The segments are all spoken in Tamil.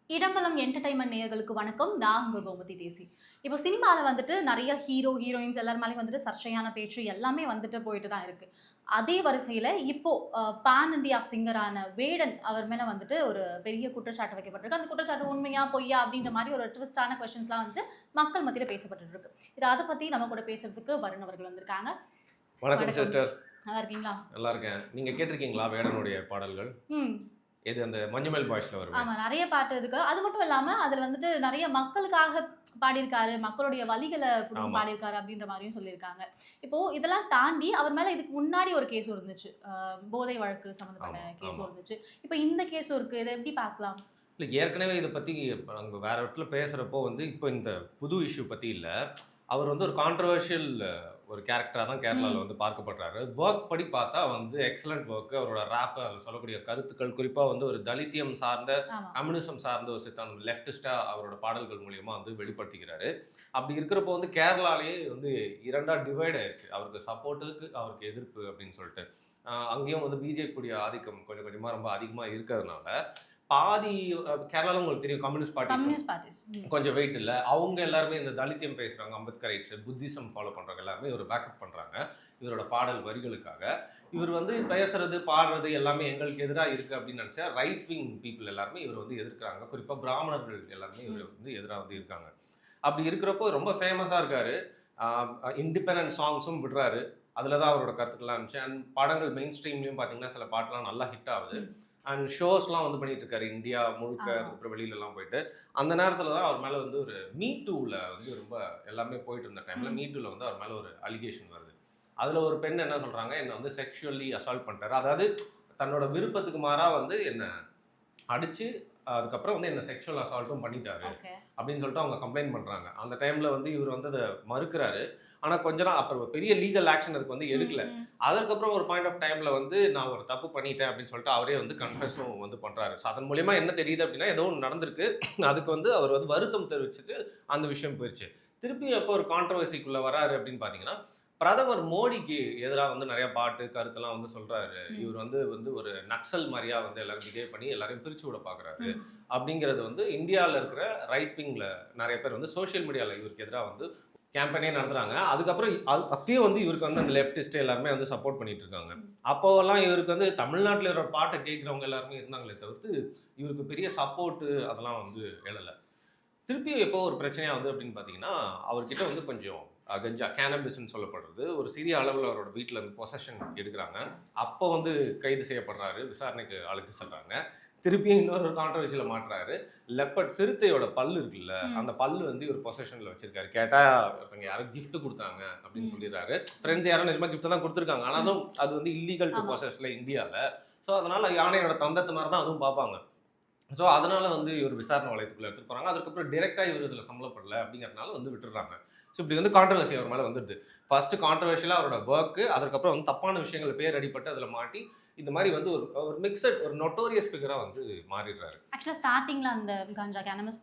இடம்பலம் என்டர்டைன்மெண்ட் நேயர்களுக்கு வணக்கம். நான் உங்க கோமதி தேசி. இப்போ சினிமால வந்துட்டு நெறைய ஹீரோ, ஹீரோயின்ஸ் எல்லார் மேலயும் வந்துட்டு சர்ச்சையான பேச்சு எல்லாமே வந்துட்டு போயிட்டு தான் இருக்கு. அதே வரிசையில இப்போ பான் இண்டியா சிங்கரான வேடன் அவர் மேல வந்துட்டு ஒரு பெரிய குற்றச்சாட்டு வைக்கப்பட்டிருக்கு. அந்த குற்றச்சாட்டு உண்மையா, பொய்யா அப்படின்ற மாரி ஒரு ட்விஸ்டான கொஸ்டின்ஸ்லாம் வந்துட்டு மக்கள் மத்தியில பேசப்பட்டுட்டு இருக்கு. அத பத்தி நம்ம கூட பேசுறதுக்கு வருண் அவர்கள் வந்திருக்காங்க. வணக்கம் வணக்கம். சிஸ்டர். நல்லா இருக்கீங்களா? நல்லா இருக்கேன். நீங்க கேட்டிருக்கீங்களா வேடனுடைய பாடல்கள்? ம். எது அந்த மஞ்சுமெல் பாய்ஸ்ல வருமே? ஆமா. நெறைய பாட்டு இருக்கு. அது மட்டும் இல்லாம, அதுல வந்துட்டு நெறைய மக்களுக்காக பாடியிருக்காரு. மக்களுடைய வலிகள புரிஞ்சு ஆமா. பாடியிருக்காரு அப்டின்ற மாரியும் சொல்லியிருக்காங்க. இப்போ இதெல்லாம் தாண்டி அவர் மேல இதுக்கு முன்னாடி ஒரு கேஸும் இருந்துச்சு. போதை வழக்கு சம்மந்தப்பட்ட ஆமா, ஆமா. கேஸும் இருந்துச்சு. இப்ப இந்த கேஸும் இருக்கு. இத எப்டி பார்க்கலாம்? இல்ல ஏற்கனவே இத பத்தி நாங்க வேற இடத்துல பேசுறப்போ இப்ப இந்த புது இஷ்யூ பத்தி இல்ல. அவர் ஒரு கான்ட்ரோவர்ஷியல் ஒரு கேரக்டரா தான் கேரளால ம். பார்க்கப்படுறாரு. வொர்க் படி பார்த்தா எக்ஸலன்ட் வொர்க். அவரோட ராப் அதுல சொல்லக்கூடிய கருத்துக்கள் குறிப்பா ஒரு தலித்தியம் சார்ந்த, ஆமா. கம்யூனிசம் சார்ந்த ஒரு சித்தாந்தம் லெஃப்டிஸ்ட்டா அவரோட பாடல்கள் மூலியமா வெளிப்படுத்திக்கிறாரு. அப்படி இருக்கிறப்போ கேரளாலயே 2ஆ டிவைட் ஆயிருச்சு. அவருக்கு சப்போர்ட்டுக்கு, அவருக்கு எதிர்ப்பு அப்படின்னு சொல்லிட்டு. அங்கேயும் பிஜேபியுடைய ஆதிக்கம் கொஞ்சம் கொஞ்சமா ரொம்ப அதிகமா இருக்கிறதுனால, பாதி கேரளால உங்களுக்கு தெரியும் கம்யூனிஸ்ட் பார்ட்டிஸ் கம்யூனிஸ்ட் பார்ட்டிஸ். ம். கொஞ்சம் வெயிட் இல்ல. அவங்க எல்லாருமே இந்த தலித்தியம் பேசுறவங்க, அம்பேத்கரைட்ஸ், புத்திசம் ஃபாலோ பண்றவங்க எல்லாருமே இவர பேக்கப் பண்றாங்க. இவரோட பாடல் வரிகளுக்காக. இவர் பேசுறது, பாடுறது எல்லாமே எங்களுக்கு எதிரா இருக்கு அப்படின்னு நினைச்சா ரைட் விங் பீப்பிள் எல்லாருமே இவர் எதிர்க்கிறாங்க. குறிப்பா பிராமணர்கள் எல்லாருமே இவர் எதிரா இருக்காங்க. அப்படி இருக்கிறப்போ ரொம்ப ஃபேமஸா இருக்காரு. இண்டிபெண்டன்ட் சாங்ஸும் விடுறாரு. அதுல தான் அவரோட கருத்துக்கள்லாம் இருந்துச்சு. அண்ட் படங்கள் மெயின் ஸ்ட்ரீம்லயும் பார்த்தீங்கன்னா சில பாட்டுலாம் நல்லா ஹிட் ஆகுது. ம். அண்ட் ஷோஸ்லாம் பண்ணிட்டு இருக்காரு இந்தியா முழுக்க, ஆமா. அதுக்கப்புறம் வெளியிலலாம் போயிட்டு. அந்த நேரத்துல தான் அவர் மேல ஒரு மீ டூல ரொம்ப எல்லாமே போயிட்டு இருந்த டைம்ல ம். மீ டூல அவர் மேல ஒரு அலிகேஷன் வருது. அதுல ஒரு பெண் என்ன சொல்றாங்க, என்ன செக்ஷுவலி அசால்ட் பண்ணிட்டாரு. அதாவது தன்னோட விருப்பத்துக்கு மாறா என்ன அடிச்சு, அதுக்கப்புறம் என்ன செக்ஷுவல் அசால்ட்டும் பண்ணிட்டாரு ஓகே. அப்படின்னு சொல்லிட்டு அவங்க கம்ப்ளைண்ட் பண்றாங்க. அந்த டைம்ல இவர் அத மறுக்கிறாரு. ஆனா கொஞ்ச நாள் அப்புறம் பெரிய லீகல் ஆக்ஷன் அதுக்கு எடுக்கல. ம். ம். அதற்கப்புறம் ஒரு பாயிண்ட் ஆஃப் டைம்ல நான் ஒரு தப்பு பண்ணிட்டேன் அப்படின்னு சொல்லிட்டு அவரே கன்ஃபெஸும் பண்றாரு. ஸோ அதன் மூலியமா என்ன தெரியுது அப்படின்னா, ஏதோ ஒன்று நடந்திருக்கு. அதுக்கு அவர் வருத்தம் தெரிவிச்சுட்டு அந்த விஷயம் போயிருச்சு. திருப்பி எப்போ ஒரு கான்ட்ரோவர்சிக்குள்ள வராரு அப்படின்னு பார்த்தீங்கன்னா, பிரதமர் மோடிக்கு எதிரா நிறைய பாட்டு, கருத்தெல்லாம் சொல்றாரு. ம். இவர் ஒரு நக்சல் மாரியா எல்லாரும் பிஹேவ் பண்ணி எல்லாரையும் பிரிச்சு விட பார்க்குறாரு. ம். அப்படிங்கிறது இந்தியாவில் இருக்கிற ரைட் விங்ல நிறைய பேர் சோஷியல் மீடியாவில் இவருக்கு எதிராக கேம்பெயினே நடத்துறாங்க. அதுக்கப்புறம் அப்பயும் இவருக்கு அந்த லெஃப்டிஸ்ட் எல்லாருமே சப்போர்ட் பண்ணிட்டு இருக்காங்க. அப்போவெல்லாம் இவருக்கு தமிழ்நாட்டில் இருக்கிற பாட்டை கேட்குறவங்க எல்லாருமே இருந்தாங்களே தவிர்த்து, இவருக்கு பெரிய சப்போர்ட்டு அதெல்லாம் எழல. திருப்பியும் எப்போ ஒரு பிரச்சனையா அப்படின்னு பார்த்தீங்கன்னா, அவர்கிட்ட கொஞ்சம் கஞ்சா கேனபிஸ்ன்னு சொல்லப்படுறது ஒரு சிறிய அளவில் அவரோட வீட்டில் பொசஷன் எடுக்கிறாங்க. அப்போ கைது செய்யப்படுறாரு. விசாரணைக்கு அழைத்து செல்றாங்க. திருப்பியும் இன்னொரு கான்ட்ரவர்சியில் மாட்டுறாரு. லெப்பர்ட் சிறுத்தையோட பல்லு இருக்குல்ல, அந்த பல்லு இவர் பொசஷனில் வச்சிருக்காரு. கேட்டால் ஒருத்தவங்க யாரும் கிஃப்ட் கொடுத்தாங்க அப்படின்னு சொல்லிடுறாரு. ஃப்ரெண்ட்ஸ் யாரும் நிஜமா கிஃப்ட் தான் கொடுத்துருக்காங்க. ஆனாலும் அது இல்லீகல் டு பொசஸ்ல இந்தியாவில். ஸோ அதனால யானையோட தந்தத்து மாதிரி தான் அதுவும் பார்ப்பாங்க. ஸோ அதனால இவர் விசாரணை வளையத்துக்குள்ள எடுத்துட்டு போறாங்க. அதுக்கப்புறம் டைரக்டா இவர் இதில் சம்பளப்படல அப்படிங்கிறதுனால விட்டுடுறாங்க. ஸோ இப்படி கான்ட்ரவர்சி அவர் மேலே வந்துடுது. ஃபர்ஸ்ட் கான்ட்ரவர்ஷியலாக அவரோட ஒர்க்கு, அதுக்கப்புறம் தப்பான விஷயங்கள் பேர் அடிபட்டு அதில் மாட்டி இந்த மாதிரி ஒரு மிக்சட் ஒரு நொட்டோரியஸ் ஃபிகரா மாறிடுறாரு. ஆக்சுவலா ஸ்டார்டிங்ல அந்த கஞ்சா கேனபிஸ்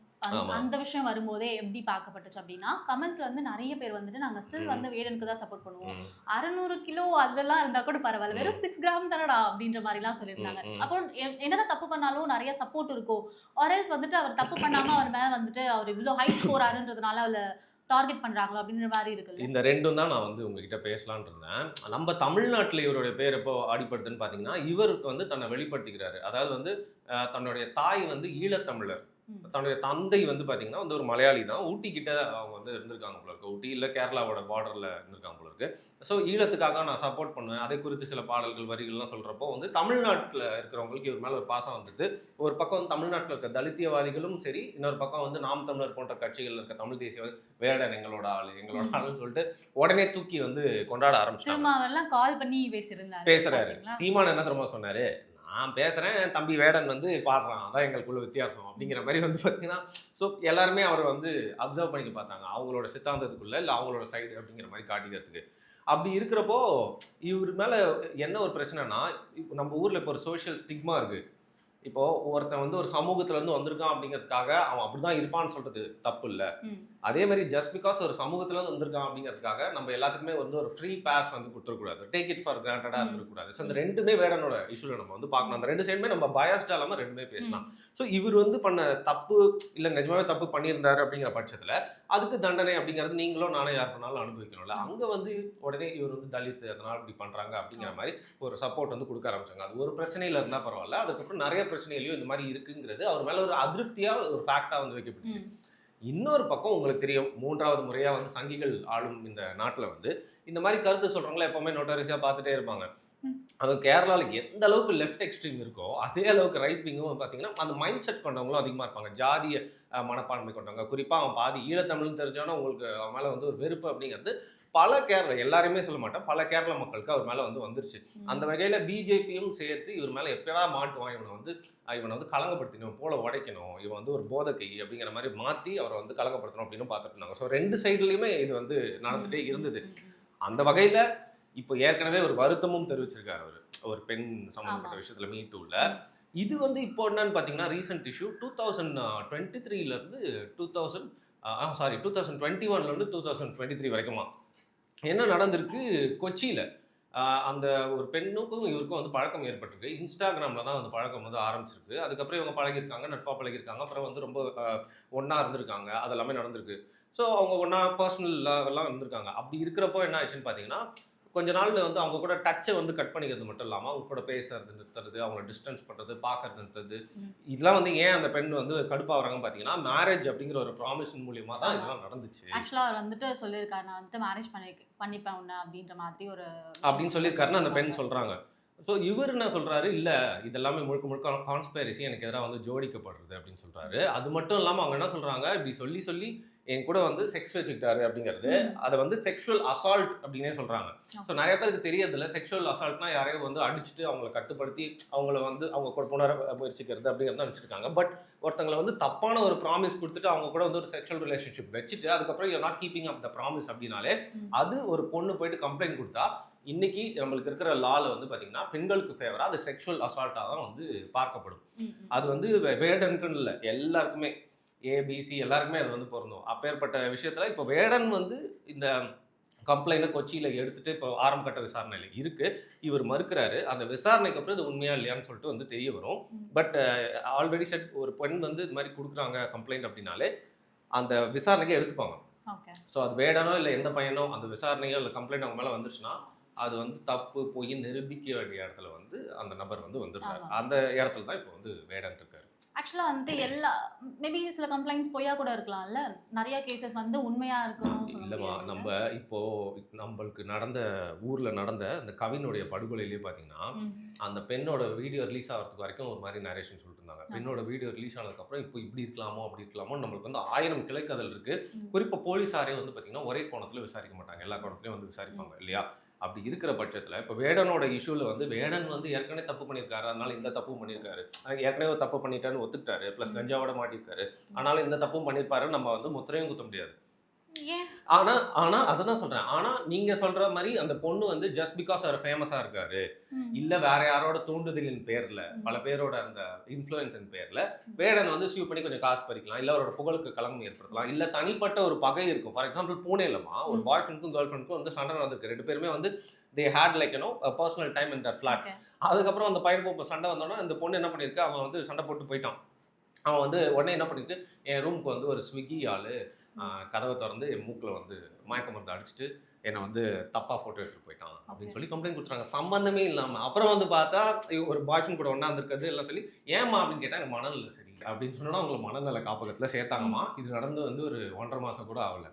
அந்த விஷயம் வரும்போதே எப்படி பார்க்கப்பட்டுச்சு அப்படின்னா, கமெண்ட்ஸ்ல நெறைய பேர் நாங்க ஸ்டில் வேடனுக்கு தான் சப்போர்ட் பண்ணுவோம். 600 கிலோ அதெல்லாம் இருந்தா கூட பரவாயில்ல. வெறும் 6 கிராம் தானடா அப்படின்ற மாதிரிலாம் சொல்லியிருந்தாங்க. அப்போ என்னதான் தப்பு பண்ணாலும் நிறைய சப்போர்ட் இருக்கும். ஆர் எல்ஸ் அவர் தப்பு பண்ணாம அவர் மேல அவர் இவ்வளோ ஹை ஸ்கோர் ஆறுன்றதுனால அவளை டார்கெட் பண்றாங்களோ அப்படின்ற மாதிரி இருக்குல்ல. இந்த ரெண்டும் தான் நான் உங்ககிட்ட பேசலாம்னு இருந்தேன். நம்ம தமிழ்நாட்டில் இவருடைய பேர் எப்போ அடிபடுதுன்னு பார்த்தீங்கன்னா, இவர் தன்னை வெளிப்படுத்திக்கிறாரு. அதாவது தன்னுடைய தாய் ஈழத்தமிழர். தன்னுடைய தந்தை பார்த்தீங்கன்னா ஒரு மலையாளி தான். ஊட்டி கிட்ட அவங்க இருந்திருக்காங்க போல இருக்கு. ஊட்டி இல்லை கேரளாவோட பார்டரில் இருந்திருக்காங்க போல இருக்கு. ஸோ ஈழத்துக்காக நான் சப்போர்ட் பண்ணுவேன். அதை குறித்து சில பாடல்கள் வரிகள்லாம் சொல்கிறப்போ தமிழ்நாட்டில் இருக்கிறவங்களுக்கு இவர் மேலே ஒரு பாசம் வந்தது. ஒரு பக்கம் தமிழ்நாட்டில் இருக்க தலித்தியவாதிகளும் சரி, இன்னொரு பக்கம் நாம் தமிழர் போன்ற கட்சிகள் இருக்க தமிழ் தேசியவாதி வேடன் எங்களோட ஆளு எங்களோட ஆளுன்னு சொல்லிட்டு உடனே தூக்கி கொண்டாட ஆரம்பிச்சிட்டாங்க. அவர்லாம் கால் பண்ணி பேசுறாரு. சீமான் என்ன தெரியுமா சொன்னாரு, நான் பேசுகிறேன், தம்பி வேடன் பாடுறான், அதான் எங்களுக்குள்ள வித்தியாசம் அப்படிங்கிற மாதிரி பார்த்தீங்கன்னா, ஸோ எல்லாருமே அவர் அப்சர்வ் பண்ணிக்க பார்த்தாங்க. அவங்களோட சித்தாந்தத்துக்குள்ள இல்லை அவங்களோட சைடு அப்படிங்கிற மாதிரி காட்டிக்கிறதுக்கு. அப்படி இருக்கிறப்போ இவர் மேலே என்ன ஒரு பிரச்சனைனா, நம்ம ஊரில் இப்போ ஒரு சோஷியல் ஸ்டிக்மா இருக்குது. இப்போ ஒருத்தன் வந்து ஒரு சமூகத்துல இருந்து வந்திருக்கான் அப்படிங்கிறதுக்காக அவன் அப்படிதான் இருப்பான்னு சொல்றது தப்பு இல்ல. அதே மாதிரி ஜஸ்ட் பிகாஸ் ஒரு சமூகத்துல இருந்து வந்திருக்கான் அப்படிங்கிறதுக்காக நம்ம எல்லாத்துக்குமே வந்து ஒரு ஃப்ரீ பாஸ் வந்து கொடுத்துடக்கூடாது, டேக் இட் ஃபார் கிராண்டடா இருந்துடக்கூடாது. ஸோ இந்த ரெண்டுமே வேடனோட இஷ்யூல நம்ம வந்து பார்க்கணும். அந்த ரெண்டு சைடுமே நம்ம பயாஸ்டா இல்லாம ரெண்டுமே பேசலாம். ஸோ இவர் வந்து பண்ண தப்பு இல்ல நிஜமாவே தப்பு பண்ணியிருந்தாரு அப்படிங்கிற பட்சத்துல அதுக்கு தண்டனை அப்படிங்கிறது நீங்களும் நானே யார் பண்ணாலும் அனுபவிக்கணும்ல. அங்க வந்து உடனே இவர் வந்து தலித் அதனால இப்படி பண்றாங்க அப்படிங்கிற மாதிரி ஒரு சப்போர்ட் வந்து கொடுக்க ஆரம்பிச்சாங்க. அது ஒரு பிரச்சனையில இருந்தா பரவாயில்ல, அதுக்கப்புறம் நிறைய பிரச்சனைகளையும் இந்த மாதிரி இருக்குங்கிறது அவர் மேல ஒரு அதிருப்தியா ஒரு ஃபேக்டா வந்து வைக்கப்பட்டுச்சு. இன்னொரு பக்கம் உங்களுக்கு தெரியும், மூன்றாவது முறையா வந்து சங்கிகள் ஆளும் இந்த நாட்டுல வந்து இந்த மாதிரி கருத்து சொல்றவங்கள எப்பவுமே நோட்டரிஸா பார்த்துட்டே இருப்பாங்க. அது கேரளாவுக்கு எந்த அளவுக்கு லெஃப்ட் எக்ஸ்ட்ரீம் இருக்கோ அதே அளவுக்கு ரைட் விங்கும் பார்த்தீங்கன்னா அந்த மைண்ட் செட் கொண்டவங்களும் அதிகமாக இருப்பாங்க. ஜாதிய மனப்பான்மை கொண்டவங்க, குறிப்பாக அவன் பாதி ஈழத்தமிழ்னு தெரிஞ்சோன்னா உங்களுக்கு அவன் மேலே வந்து ஒரு வெறுப்பு அப்படிங்கிறது பல கேரளா, எல்லாருமே சொல்ல மாட்டேன், பல கேரள மக்களுக்கு அவர் மேலே வந்து வந்துருச்சு. அந்த வகையில் பிஜேபியும் சேர்த்து இவர் மேலே எப்படா மாட்டுவான், இவனை வந்து கலங்கப்படுத்தணும், போல உடைக்கணும், இவன் வந்து ஒரு போதக்கை அப்படிங்கிற மாதிரி மாற்றி அவரை வந்து கலங்கப்படுத்தணும் அப்படின்னு பார்த்துட்டு இருந்தாங்க. ஸோ ரெண்டு சைட்லையுமே இது வந்து நடந்துகிட்டே இருந்தது. அந்த வகையில் இப்போ ஏற்கனவே ஒரு வருத்தமும் தெரிவிச்சிருக்காரு அவர், ஒரு பெண் சம்பந்தப்பட்ட விஷயத்துல மீட்டூல. இது வந்து இப்போ என்னன்னு பார்த்தீங்கன்னா ரீசெண்ட் இஷ்யூ 2023லேருந்து 2021லேருந்து 2023 வரைக்குமா என்ன நடந்திருக்கு கொச்சியில். அந்த ஒரு பெண்ணுக்கும் இவருக்கும் வந்து பழக்கம் ஏற்பட்டிருக்கு. இன்ஸ்டாகிராமில் தான் வந்து பழக்கம் வந்து ஆரம்பிச்சிருக்கு. அதுக்கப்புறம் இவங்க பழகிருக்காங்க, நட்பாக பழகிருக்காங்க, அப்புறம் வந்து ரொம்ப ஒன்றா இருந்திருக்காங்க, அதெல்லாமே நடந்திருக்கு. ஸோ அவங்க ஒன்றா பர்சனல் எல்லாம் இருந்திருக்காங்க. அப்படி இருக்கிறப்போ என்ன ஆச்சுன்னு பார்த்தீங்கன்னா கொஞ்ச நாள் வந்து அவங்க கூட டச்சை வந்து கட் பண்ணிக்கிறது மட்டும் இல்லாமல் அவங்க கூட பேசுறது நிறுத்துறது, அவங்கள டிஸ்டன்ஸ் பண்ணுறது, பார்க்கறது நிறுத்துறது, இதெல்லாம் வந்து ஏன் அந்த பெண் வந்து கடுப்பாகிறாங்கன்னு பார்த்தீங்கன்னா மேரேஜ் அப்படிங்கிற ஒரு ப்ராமிஷன் மூலியமாக தான் இதெல்லாம் நடந்துச்சு. ஆக்சுவலாக அவர் வந்துட்டு சொல்லியிருக்காரு, நான் வந்துட்டு மேரேஜ் பண்ணிப்பேன் உன்ன அப்படின்ற மாதிரி ஒரு அப்படின்னு சொல்லியிருக்காருன்னு அந்த பெண் சொல்கிறாங்க. ஸோ இவர் என்ன சொல்கிறாரு, இல்லை இதெல்லாமே முழுக்க முழுக்க கான்ஸ்பைரசி, எனக்கு எதிராக வந்து ஜோடிக்கப்படுறது அப்படின்னு சொல்கிறாரு. அது மட்டும் இல்லாமல் அவங்க என்ன சொல்கிறாங்க, இப்படி சொல்லி என் கூட வந்து செக்ஸ் வச்சுக்கிட்டாரு அப்படிங்கிறது, அதை வந்து செக்ஷுவல் அசால்ட் அப்படின்னே சொல்கிறாங்க. ஸோ நிறைய பேருக்கு தெரியறதில்ல, செக்ஷுவல் அசால்ட்னா யாரையும் வந்து அடிச்சுட்டு அவங்கள கட்டுப்படுத்தி அவங்கள வந்து அவங்க கூட புணர முயற்சிக்கிறது அப்படிங்கிறத நினச்சிருக்காங்க. பட் ஒருத்தங்களை வந்து தப்பான ஒரு ப்ராமிஸ் கொடுத்துட்டு அவங்க கூட வந்து ஒரு செக்ஷுவல் ரிலேஷன்ஷிப் வச்சுட்டு அதுக்கப்புறம் you not keeping up the promise அப்படின்னாலே அது ஒரு பொண்ணு போயிட்டு கம்ப்ளைண்ட் கொடுத்தா இன்னைக்கு நம்மளுக்கு இருக்கிற லால வந்து பார்த்தீங்கன்னா பெண்களுக்கு ஃபேவரா அது செக்ஷுவல் அசால்ட்டாக தான் வந்து பார்க்கப்படும். அது வந்து வேடனுக்குன்னு இல்லை, எல்லாருக்குமே ஏபிசி எல்லாருக்குமே அது வந்து பொருந்தும். அப்பேற்பட்ட விஷயத்துல இப்போ வேடன் வந்து இந்த கம்ப்ளைண்ட்டை கொச்சியில் எடுத்துட்டு இப்போ ஆரம்ப கட்ட விசாரணையில் இருக்கு. இவர் மறுக்கிறாரு. அந்த விசாரணைக்கு அப்புறம் இது உண்மையா இல்லையான்னு சொல்லிட்டு வந்து தெரிய வரும். பட் ஆல்ரெடி செட் ஒரு பெண் வந்து இது மாதிரி கொடுக்குறாங்க கம்ப்ளைண்ட் அப்படின்னாலே அந்த விசாரணைக்கு எடுத்துப்பாங்க. ஸோ அது வேடனோ இல்லை எந்த பையனோ அந்த விசாரணையோ இல்லை கம்ப்ளைண்ட் அவங்க மேலே வந்துருச்சுன்னா அது வந்து தப்பு போய் நிரூபிக்க வேண்டிய இடத்துல வந்து அந்த நபர் வந்து வந்துருக்காரு. அந்த இடத்துல தான் இப்போ வந்து வேடன் இருக்காரு. ஆக்சுவலாக வந்துட்டு எல்லா மேபி சில கம்ப்ளைண்ட்ஸ் பொய்யா கூட இருக்கலாம்ல, நிறைய கேசஸ் வந்து உண்மையா இருக்கணும். இல்லைம்மா, நம்ம இப்போ நம்மளுக்கு ஊரில் நடந்த அந்த கவினுடைய படுகொலையிலேயே பார்த்தீங்கன்னா அந்த பெண்ணோட வீடியோ ரிலீஸ் ஆகிறதுக்கு வரைக்கும் ஒரு மாதிரி நரேஷன் சொல்லிட்டு இருந்தாங்க. பெண்ணோட வீடியோ ரிலீஸ் ஆனதுக்கப்புறம் இப்போ இப்படி இருக்கலாமோ அப்படி இருக்கலாமோ நம்மளுக்கு வந்து 1000 கிளைக்கதல் இருக்குது. குறிப்பாக போலீஸாரே வந்து பார்த்தீங்கன்னா ஒரே கோணத்தில் விசாரிக்க மாட்டாங்க, எல்லா கோணத்துலையும் வந்து விசாரிப்பாங்க இல்லையா? அப்படி இருக்கிற பட்சத்தில் இப்போ வேடனோட இஷ்யூவில் வந்து வேடன் வந்து ஏற்கனவே தப்பு பண்ணியிருக்காரு, அதனால இந்த தப்பும் பண்ணியிருக்காரு, ஏற்கனவே தப்பு பண்ணிட்டாருன்னு ஒத்துக்கிட்டாரு, ப்ளஸ் கஞ்சாவோட மாட்டியிருக்காரு, ஆனாலும் இந்த தப்பும் பண்ணியிருப்பாரு நம்ம வந்து முத்திரையும் குத்த முடியாது. ஆனா அதுதான் சொல்றேன். ஆனா நீங்க சொல்ற மாதிரி அந்த பொண்ணு வந்து ஜஸ்ட் பிகாஸ் அவர் ஃபேமஸா இருக்காரு, இல்ல வேற யாரோட தூண்டுதலின் பேர்ல, பல பேரோட அந்த இன்ஃப்ளூயன்ஸின் பேர்ல வேடன் வந்து சூ பண்ணி கொஞ்சம் காசு பறிக்கலாம், இல்ல அவரோட புகழுக்கு களங்கம் ஏற்படுத்தலாம், இல்ல தனிப்பட்ட ஒரு பகை இருக்கும். ஃபார் எக்ஸாம்பிள் பூனேலமா ஒரு பாய் ஃப்ரெண்டுக்கும் கேர்ள் ஃப்ரெண்டுக்கும் வந்து சண்டை நடந்திருக்கு. 2 பேருமே வந்து they had like personal time in their flat. அதுக்கப்புறம் அந்த பையனுக்கு சண்டை வந்தோன்னா அந்த பொண்ணு என்ன பண்ணிருக்கு, அவன் வந்து சண்டை போட்டு போயிட்டான். அவன் வந்து உடனே என்ன பண்ணிருக்கு, என் ரூமுக்கு வந்து ஒரு ஸ்விக்கி ஆளு கதவை திறந்து என் மூக்கில் வந்து மயக்க மருந்து அடிச்சுட்டு என்னை வந்து தப்பாக ஃபோட்டோ எடுத்துகிட்டு போயிட்டான் அப்படின்னு சொல்லி கம்ப்ளைண்ட் கொடுத்துறாங்க. சம்மந்தமே இல்லாமல். அப்புறம் வந்து பார்த்தா ஒரு பாய் ஃப்ரெண்ட் கூட ஒன்றா இருந்திருக்கிறது எல்லாம் சொல்லி ஏமா அப்படின்னு கேட்டால் எனக்கு மனநல சரி அப்படின்னு சொன்னா அவங்களை மனநல காப்பகத்தில் சேர்த்தாங்கம்மா. இது நடந்து வந்து ஒரு 1.5 மாதம் கூட ஆகலை.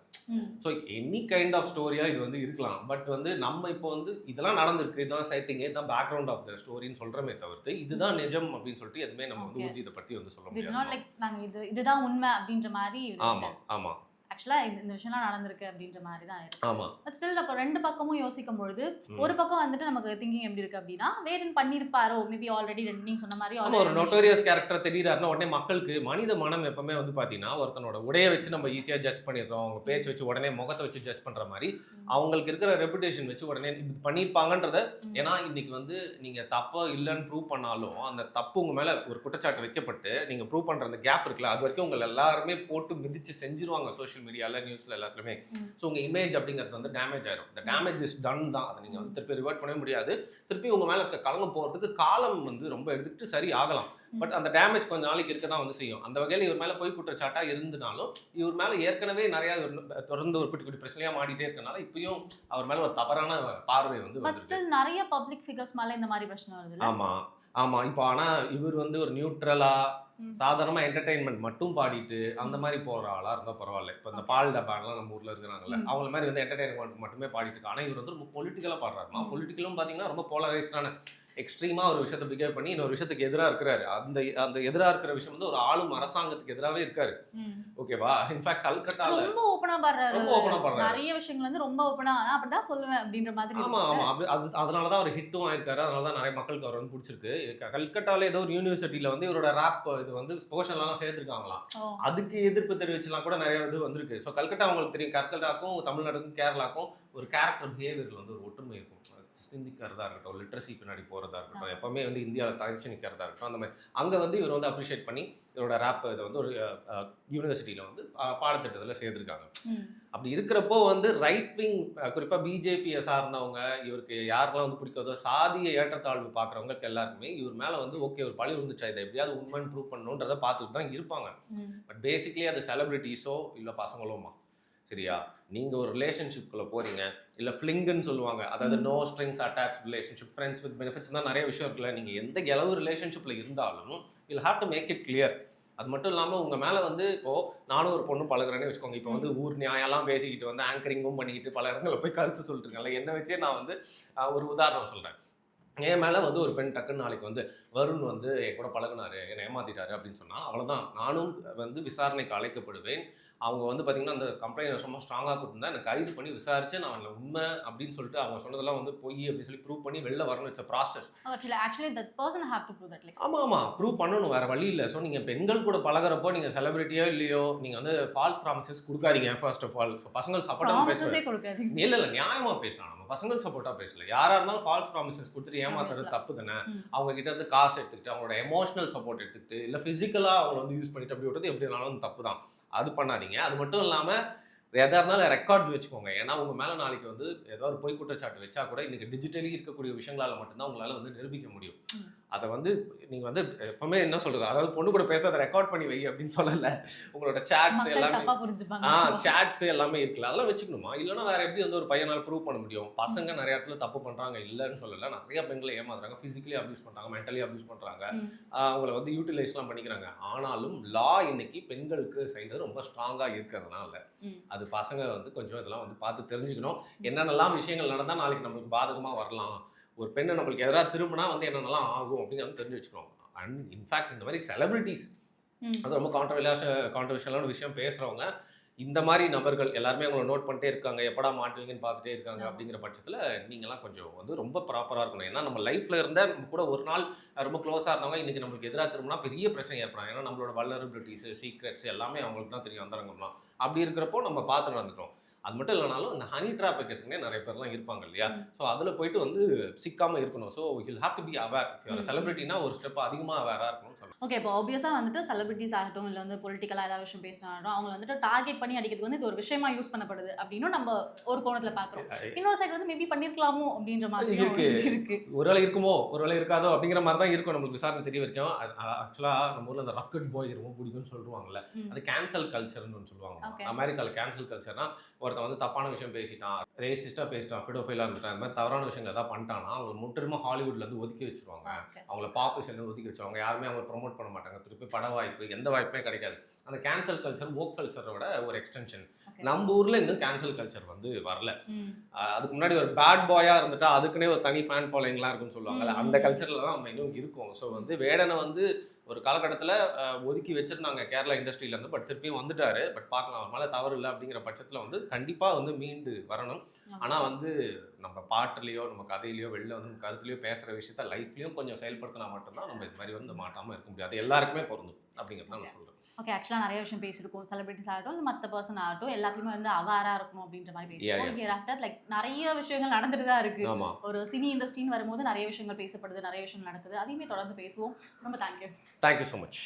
ஸோ எனி கைண்ட் ஆஃப் ஸ்டோரியாக இது வந்து இருக்கலாம். பட் வந்து நம்ம இப்போ வந்து இதெல்லாம் நடந்திருக்கு, இதெல்லாம் சைட்டிங், இதுதான் பேக்ரவுண்ட் ஆஃப் த ஸ்டோரின்னு சொல்கிறமே தவிர்த்து இதுதான் நிஜம் அப்படின்னு சொல்லிட்டு எதுவுமே நம்ம வந்து ஊர்ஜித்தை பற்றி வந்து சொல்ல முடியாது. இதுதான் உண்மை அப்படின்ற மாதிரி. ஆமாம் ஆமாம். ஆக்சுவலா இந்த விஷயம்லாம் நடந்திருக்கு அப்படின்ற மாதிரி தான் இருக்கு. ஆமா பட் ஸ்டில் அப்போ ரெண்டு பக்கமும் யோசிக்கும் பொழுது ஒரு பக்கம் வந்துட்டு நமக்கு திங்கிங் எப்படி இருக்கு அப்படின்னா வேடன் பண்ணிருப்பாரோ மேபி ஆல்ரெடி நீங்க சொன்ன மாதிரி ஆமா ஒரு நோட்டோரியஸ் கேரக்டர் தெரியுறாருன்னா உடனே மக்களுக்கு மனித மனம் எப்பவுமே வந்து பாத்தீங்கன்னா ஒருத்தனோட உடைய வச்சு நம்ம ஈஸியா ஜட்ஜ் பண்ணிடுறோம், அவங்க பேச்சு வச்சு உடனே முகத்தை வச்சு ஜட்ஜ் பண்ற மாதிரி அவங்களுக்கு இருக்கிற ரெபுடேஷன் வச்சு உடனே இது பண்ணியிருப்பாங்கன்றத. ஏன்னா இன்னைக்கு வந்து நீங்க தப்பா இல்லைன்னு ப்ரூவ் பண்ணாலும் அந்த தப்பு உங்க மேல ஒரு குற்றச்சாட்டு வைக்கப்பட்டு நீங்க ப்ரூவ் பண்ற அந்த கேப் இருக்குல்ல, அது வரைக்கும் உங்களை எல்லாருமே போட்டு மிதிச்சு செஞ்சிருவாங்க சோஷியல் மீடியால நியூஸ்ல எல்லாத்துலயுமே. ஸோ உங்க இமேஜ் அப்படிங்கிறது வந்து டேமேஜ் ஆயிரும். இந்த டேமேஜ் இஸ் டன் தான், அதை நீங்க வந்து திருப்பி ரிவர்ட் பண்ணவே முடியாது. திருப்பி உங்க மேல இருக்க களங்கம் போறதுக்கு காலம் வந்து ரொம்ப எடுத்துக்கிட்டு சரி ஆகலாம். பட் அந்த டேமேஜ் கொஞ்ச நாளைக்கு இருக்க தான் வந்து செய்யும். அந்த வகையில் இவர் மேல போய் குற்றச்சாட்டா இருந்தனாலும் இவர் மேல ஏற்கனவே நிறைய தொடர்ந்து ஒரு குட்டி குட்டி பிரச்சனையா மாடிட்டே இருக்கனால இப்பயும் அவர் மேல ஒரு தவறான பார்வை வந்து பட் ஸ்டில் நிறைய பப்ளிக் ஃபிகர்ஸ் மேல இந்த மாதிரி பிரச்சனை வருது. ஆமா ஆமா இப்போ ஆனா இவர் வந்து ஒரு நியூட்ரலா சாதாரணமா என்டர்டைன்மெண்ட் மட்டும் பாடிட்டு அந்த மாதிரி போற ஆளா இருந்தா பரவாயில்ல. இப்போ இந்த பால் டப்பாலாம் நம்ம ஊர்ல இருக்கிறாங்கல்ல, அவங்கள மாதிரி வந்து என்டர்டைன்மெண்ட் மட்டுமே பாடிட்டு இருக்கு. ஆனா இவர் வந்து ரொம்ப பொலிட்டிக்கலா பாடுறாருமா. பொலிட்டிக்கலும் பாத்தீங்கன்னா ரொம்ப போலரைஸ்டான எக்ஸ்ட்ரீமா ஒரு விஷயத்தை பிகேவ் பண்ணி இன்னொரு விஷயத்துக்கு எதிராக இருக்கிறாரு. அந்த அந்த எதிராக இருக்கிற விஷயம் வந்து ஒரு ஆளும் அரசாங்கத்துக்கு எதிராகவே இருக்காரு. ஓகேவா? இன்ஃபேக்ட் கல்கட்டால ரொம்ப ஓபனா பாடுறாரு. ரொம்ப ஓபனா பாடுறாரு. நிறைய விஷயங்கள் வந்து ரொம்ப ஓபனா நான் அப்படிதான் சொல்லுவேன் அப்படின்ற மாதிரி. ஆமா ஆமா அதனால தான் அவர் ஹிட்டும் ஆயிருக்காரு. அதனால தான் நிறைய மக்களுக்கு அவர் வந்து பிடிச்சிருக்கு. கல்கட்டால ஏதோ ஒரு யூனிவர்சிட்டியில வந்து இவரோட ராப் இது வந்து போர்ஷன்லாம் சேர்த்துருக்காங்களாம். அதுக்கு எதிர்ப்பு தெரிவிச்சுலாம் கூட நிறைய இது வந்திருக்கு. ஸோ கல்கட்டா உங்களுக்கு தெரியும், கல்கட்டாக்கும் தமிழ்நாடுக்கும் கேரளாக்கும் ஒரு கேரக்டர் பிஹேவியர்ல வந்து ஒரு ஒற்றுமை இருக்கும். சிந்திக்கிறதா இருக்கட்டும், லிட்ரஸி பின்னாடி போகிறதா இருக்கட்டும், எப்பவுமே வந்து இந்தியாவில் தனிச்சு நிற்கிறதா இருக்கட்டும், அந்த மாதிரி அங்கே வந்து இவர் வந்து அப்ரிஷியேட் பண்ணி இவரோட ரேப் இதை வந்து ஒரு யூனிவர்சிட்டியில் வந்து பாடத்திட்டத்தில் சேர்த்துருக்காங்க. அப்படி இருக்கிறப்போ வந்து ரைட் விங் குறிப்பாக பிஜேபியை சார்ந்தவங்க இவருக்கு யாரெல்லாம் வந்து பிடிக்காதோ சாதிய ஏற்றத்தாழ்வு பார்க்குறவங்களுக்கு எல்லாருக்குமே இவர் மேலே வந்து ஓகே ஒரு பழி விழுந்துச்சா, இதை எப்படியாவது உண்மைன்னு ப்ரூவ் பண்ணணுன்றதை பார்த்துட்டு தான் இருப்பாங்க. பட் பேசிக்லி அது செலிபிரிட்டிஸோ இல்லை பசங்களோமா சரியா, நீங்கள் ஒரு ரிலேஷன்ஷிப்குள்ளே போகிறீங்க, இல்லை ஃப்ளிங்குன்னு சொல்லுவாங்க, அதாவது no strings attach relationship, friends with benefits தான் நிறைய விஷயம் இருக்குல்ல. நீங்கள் எந்த அளவு ரிலேஷன்ஷிப்பில் இருந்தாலும் you'll have to make it clear. அது மட்டும் இல்லாமல் உங்கள் மேலே வந்து இப்போது நானும் ஒரு பொண்ணு பழகுறேன்னு வச்சுக்கோங்க, இப்போ வந்து ஊர் நியாயம்லாம் பேசிக்கிட்டு வந்து ஆங்கரிங்கும் பண்ணிக்கிட்டு பல இடங்களில் போய் கருத்து சொல்லிட்டு இருக்கேன்ல, என்னை வச்சே நான் வந்து ஒரு உதாரணம் சொல்கிறேன். என் மேலே வந்து ஒரு பெண் டக்குன்னு நாளைக்கு வந்து வருண் வந்து என் கூட பழகுனாரு, என்னை ஏமாத்திட்டாரு அப்படின்னு சொன்னால் அவ்வளோதான், நானும் வந்து விசாரணைக்கு அழைக்கப்படுவேன். அவங்க வந்து பார்த்தீங்கன்னா அந்த கம்ப்ளைண்ட் ரொம்ப ஸ்ட்ராங்காக கொடுத்துருந்தா எனக்கு கைது பண்ணி விசாரிச்சு நான் உண்மை அப்படின்னு சொல்லிட்டு அவங்க சொன்னதெல்லாம் வந்து பொய் அப்படின்னு சொல்லி ப்ரூவ் பண்ணி வெளில வரணும். It's process. ஆமாம் ஆமாம் ப்ரூவ் பண்ணணும், வேறு வழி இல்லை. ஸோ நீங்கள் பெண்கள் கூட பழகிறப்போ நீங்கள் செலிபிரிட்டியோ இல்லையோ நீங்கள் வந்து ஃபால்ஸ் ப்ராமிசஸ் கொடுக்காதீங்க ஃபர்ஸ்ட் ஆஃப் ஆல். ஸோ பசங்கள் சப்போர்ட்டாக பேசுகிறேன் இல்லை நியாயமாக பேசலாம், நம்ம பசங்கள் சப்போர்ட்டாக பேசல. யாராக இருந்தாலும் ஃபால்ஸ் ப்ராமிசஸ் கொடுத்துட்டு ஏமாத்துறது தப்பு தானே. அவங்க கிட்ட இருந்து காசு எடுத்துக்கிட்டு அவங்களோட எமோஷனல் சப்போர்ட் எடுத்துக்கிட்டு இல்லை ஃபிசிக்கலாக அவங்க வந்து யூஸ் பண்ணிட்டு அப்படி விடுறது எப்படி இருந்தாலும் தப்பு தான், அது பண்ணாதீங்க. அது மட்டும் இல்லாமல் எதாக இருந்தாலும் ரெக்கார்ட்ஸ் வச்சுக்கோங்க. ஏன்னா உங்கள் மேலே நாளைக்கு வந்து ஏதோ ஒரு பொய் குற்றச்சாட்டு வச்சா கூட இன்றைக்கி டிஜிட்டலி இருக்கக்கூடிய விஷயங்களால் மட்டும்தான் உங்களால் வந்து நிரூபிக்க முடியும். அதை வந்து நீங்கள் வந்து எப்பவுமே என்ன சொல்கிறது, அதாவது பொண்ணு கூட பேச அதை ரெக்கார்ட் பண்ணி வை அப்படின்னு சொல்லலை. உங்களோட சேட்ஸ் எல்லாமே சேட்ஸ் எல்லாமே இருக்குல்ல, அதெல்லாம் வச்சுக்கணுமா. இல்லைன்னா வேறு எப்படி வந்து ஒரு பையனால் ப்ரூவ் பண்ண முடியும். பசங்க நிறைய இடத்துல தப்பு பண்ணுறாங்க இல்லைன்னு சொல்லலை, நிறைய பெண்களை ஏமாத்துறாங்க, ஃபிசிக்கலி அப்யூஸ் பண்ணுறாங்க, மென்டலி அப்யூஸ் பண்ணுறாங்க, அவங்கள வந்து யூட்டிலைஸ்லாம் பண்ணிக்கிறாங்க. ஆனாலும் லா இன்னைக்கு பெண்களுக்கு சைடு ரொம்ப ஸ்ட்ராங்காக இருக்கிறதுனால அது பசங்க வந்து கொஞ்சம் இதெல்லாம் வந்து பார்த்து தெரிஞ்சுக்கணும். என்னென்னலாம் விஷயங்கள் நடந்தால் நாளைக்கு நம்மளுக்கு பாதகமாக வரலாம், ஒரு பெண்ணை நம்மளுக்கு எதிராக திரும்பினா வந்து என்னென்னலாம் ஆகும் அப்படிங்கிறது தெரிஞ்சு வச்சுக்கணும். அண்ட் இன்ஃபேக்ட் இந்த மாதிரி செலிபிரிட்டிஸ் அது ரொம்ப கான்ட்ரவர்ஷியலான விஷயம் பேசுகிறவங்க இந்த மாதிரி நபர்கள் எல்லாருமே அவங்கள நோட் பண்ணிட்டே இருக்காங்க, எப்படா மாட்டுவீங்கன்னு பார்த்துட்டே இருக்காங்க. அப்படிங்கிற பட்சத்தில் நீங்களாம் கொஞ்சம் வந்து ரொம்ப ப்ராப்பராக இருக்கணும். ஏன்னா நம்ம லைஃப்பில் இருந்தால் நம்ம கூட ஒரு நாள் ரொம்ப க்ளோஸாக இருந்தவங்க இன்றைக்கி நம்மளுக்கு எதிராக திரும்பினா பெரிய பிரச்சனை ஏற்படும். ஏன்னா நம்மளோட வல்னரபிலிட்டிஸு சீக்ரெட்ஸ் எல்லாமே அவங்களுக்கு தான் தெரியும் அந்தரங்கம்லாம். அப்படி இருக்கிறப்போ நம்ம பார்த்து நடந்துக்கிறோம். அது மட்டும் இல்லைனாலும் இந்த ஹனி ட்ராப் வைக்கிறதுங்க நிறைய பேர்லாம் இருப்பாங்க இல்லையா. ஸோ அதில் போயிட்டு வந்து சிக்காமல் இருக்கணும். So you'll have to be aware. செலிபிரிட்டினா ஒரு ஸ்டெப் அதிகமாக அவேராக இருக்கணும். ஓகே, இப்போ ஆப்வியஸாக வந்துட்டு செலிபிரிட்டிஸ் ஆகட்டும் இல்லை வந்து பொலிட்டிக்கலாக ஏதாவது விஷயம் பேசினாலும் அவங்க வந்துட்டு டார்கெட் பண்ணி அடிக்கிறது வந்து இது ஒரு விஷயமா யூஸ் பண்ணப்படுது அப்படின்னு நம்ம ஒரு கோணத்தில் பார்க்குறோம். இன்னொரு சைடு வந்து மேபி பண்ணியிருக்கலாமோ அப்படின்ற மாதிரி இருக்கு. ஒருவேளை இருக்குமோ ஒருவேளை இருக்காதோ அப்படிங்கிற மாதிரி தான் இருக்கும். நம்மளுக்கு விசாரணை தெரிய வரைக்கும் ஆக்சுவலாக நம்ம ஊரில் அந்த ராக்கெட் பாய் ரொம்ப பிடிக்கும்னு சொல்லுவாங்கல்ல, அது கேன்சல் கல்ச்சர்னு சொல்லுவாங்க. அமெரிக்காவில் கேன்சல் கல்ச்சர்னா ஒருத்தன் வந்து தப்பான விஷயம் பேசிட்டான், ரேசிஸ்டாக பேசிட்டான், ஃபிடோஃபைலாக இருந்துட்டான், இந்த மாதிரி தவறான விஷயங்கள் ஏதாவது பண்ணிட்டானா அவங்க முற்றிலுமா ஹாலிவுட்லேருந்து ஒதுக்கி வச்சுருவாங்க. அவங்கள பாப்புலேஷன்லேருந்து ஒதுக்கி வச்சுருவாங்க. யாருமே அவங்களை ப்ரொமோட் பண்ண மாட்டாங்க. திருப்பி பட வாய்ப்பு எந்த வாய்ப்புமே கிடைக்காது. அந்த கேன்சல் கல்ச்சர் ஓக் கல்ச்சரோட ஒரு எக்ஸ்டென்ஷன். நம்ம ஊரில் இன்னும் கேன்சல் கல்ச்சர் வந்து வரல. அதுக்கு முன்னாடி ஒரு பேட் பாயாக இருந்துட்டா அதுக்குன்னே ஒரு தனி ஃபேன் ஃபாலோயிங்லாம் இருக்குன்னு சொல்லுவாங்கல்ல, அந்த கல்ச்சரில் தான் நம்ம இன்னும் இருக்கோம். ஸோ வந்து வேடனை வந்து ஒரு காலகட்டத்தில் ஒதுக்கி வச்சிருந்தாங்க கேரளா இண்டஸ்ட்ரியில இருந்து. பட் திருப்பியும் வந்துட்டாரு. பட் பார்க்கலாம், அவர் மேலே தவறு இல்லை அப்படிங்கிற பட்சத்தில் வந்து கண்டிப்பாக வந்து மீண்டு வரணும். ஆனால் வந்து நம்ம பாட்டுலேயோ நம்ம கதையிலையோ வெளில வந்து நம்ம கருத்துலையோ பேசுகிற விஷயத்த லைஃப்லையும் கொஞ்சம் செயல்படுத்தினா மட்டும்தான் நம்ம இது மாதிரி வந்து மாட்டாமல் இருக்க முடியாது. அது எல்லாருக்குமே பொருந்தும் அப்படிங்கிறத நான் சொல்கிறேன். ஓகே, ஆக்சுவலாக நிறைய விஷயம் பேசியிருக்கோம். செலிபிரிட்டிஸ் ஆகட்டும், இல்லை மற்ற பர்சன் ஆகட்டும், எல்லாத்துக்குமே வந்து அவேராக இருக்கணும் அப்படின்ற மாதிரி பேசியிருக்கோம். ஹியர் ஆஃப்டர் லைக் நிறைய விஷயங்கள் நடந்துட்டு தான் இருக்கு. ஆமாம், ஒரு சினி இண்டஸ்ட்ரின்னு வரும்போது நிறைய விஷயங்கள் பேசப்படுது, நிறைய விஷயங்கள் நடக்குது. அதையுமே தொடர்ந்து பேசுவோம். ரொம்ப தேங்க்யூ. Thank you so much.